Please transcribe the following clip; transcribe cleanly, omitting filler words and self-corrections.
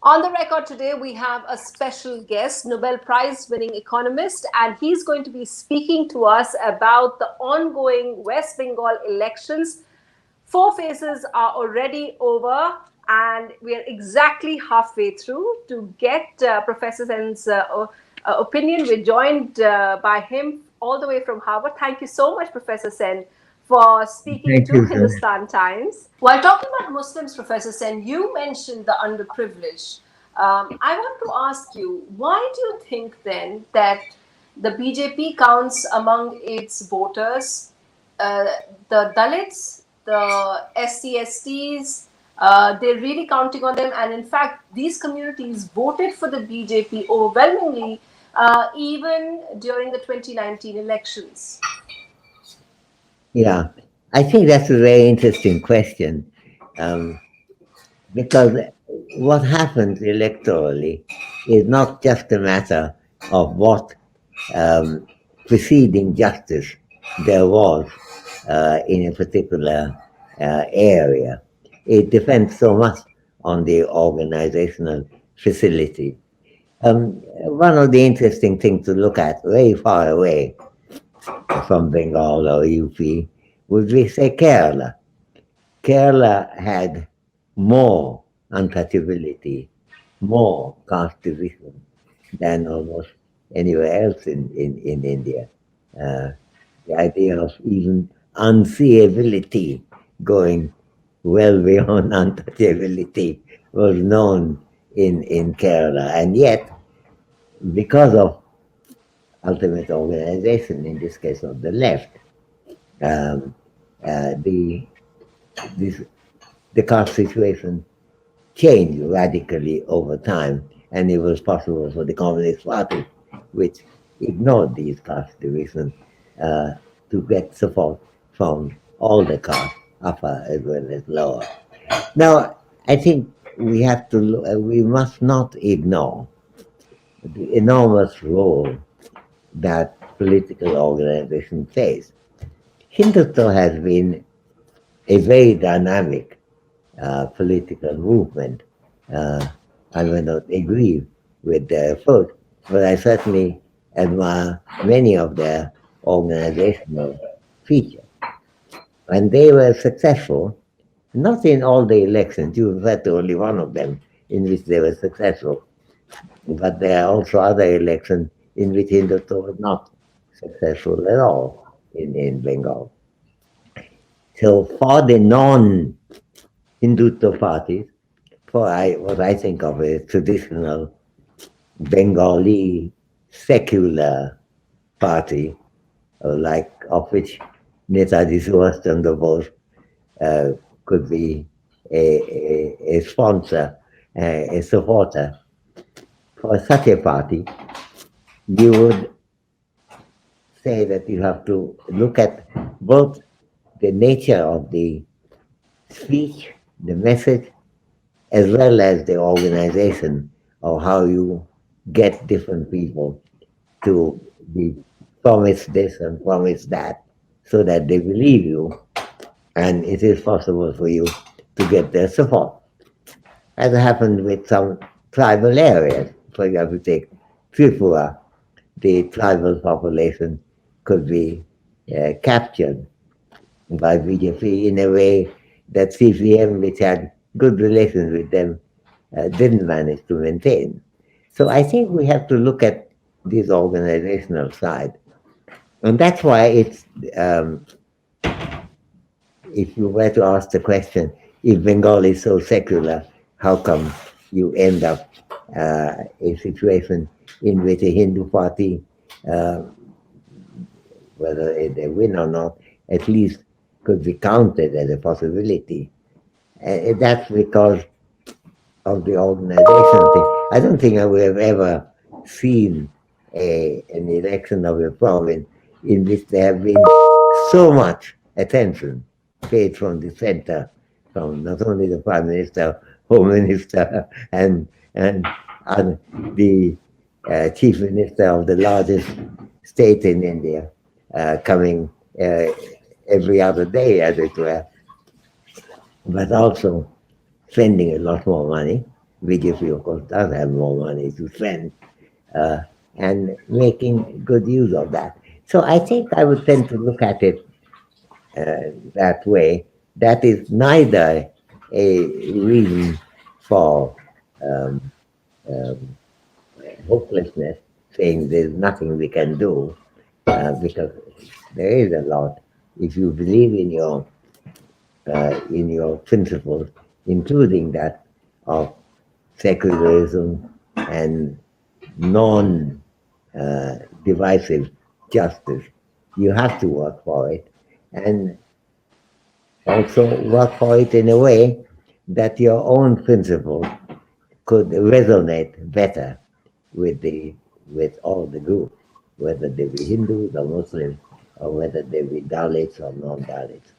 On the record today, we have a special guest, Nobel Prize winning economist, and he's going to be speaking to us about the ongoing West Bengal elections. Four phases are already over, and we are exactly halfway through. To get Professor Sen's opinion, we're joined by him all the way from Harvard. Thank you so much, Professor Sen, for speaking Thank to you so much. Hindustan Times. While talking about Muslims, Professor Sen, you mentioned the underprivileged. I want to ask you, why do you think then that the BJP counts among its voters uh, the Dalits, the SC/STs? They're really counting on them, and in fact, these communities voted for the BJP overwhelmingly, even during the 2019 elections. Yeah, I think that's a very interesting question um, because what happens electorally is not just a matter of what um, preceding justice there was in a particular area. It depends so much on the organizational facility. One of the interesting things to look at very far away from Bengal or UP would be, say, Kerala. Kerala had more untouchability, more caste division than almost anywhere else in India. Uh, the idea of even unseeability going well beyond untouchability was known in Kerala. And yet, because of ultimate organization, in this case of the left, um, the this, the caste situation changed radically over time, and it was possible for the Communist Party, which ignored these caste divisions, uh, to get support from all the castes, upper as well as lower. Now, I think we must not ignore the enormous role that political organization plays. Hindutva has been a very dynamic political movement. Uh, I may not agree with their approach, but I certainly admire many of their organizational features. And they were successful, not in all the elections. You referred to only one of them in which they were successful, but there are also other elections in which Hindutva was not successful at all in Bengal. So for the non-Hindutva parties, what I think of as traditional Bengali secular party, like of which Netaji Subhash Chandra Bose could be a sponsor, a supporter. For such a party, you would say that you have to look at both the nature of the speech, the message, as well as the organization of how you get different people to be promised this and promised that so that they believe you and it is possible for you to get their support. As happened with some tribal areas. For example, take Tripura, the tribal population could be captured by BJP in a way that CPM, which had good relations with them, didn't manage to maintain. So I think we have to look at this organizational side. And that's why um, if you were to ask the question, if Bengal is so secular, how come you end up a situation in which a Hindu party, uh, whether they win or not, at least could be counted as a possibility? That's because of the organization thing. I don't think I would have ever seen an election of a province in which there have been so much attention paid from the center, from not only the prime minister, home minister, and the chief minister of the largest state in India, coming every other day, as it were, but also spending a lot more money. BJP, of course, does have more money to spend, uh, and making good use of that. So I think I would tend to look at it that way. That is neither a reason for um, um, hopelessness, saying there's nothing we can do, because there is a lot. If you believe in your principles, including that of secularism and non divisive justice, you have to work for it, and also work for it in a way that your own principles could resonate better with the with all the groups, whether they be Hindus or Muslims, or whether they be Dalits or non-Dalits.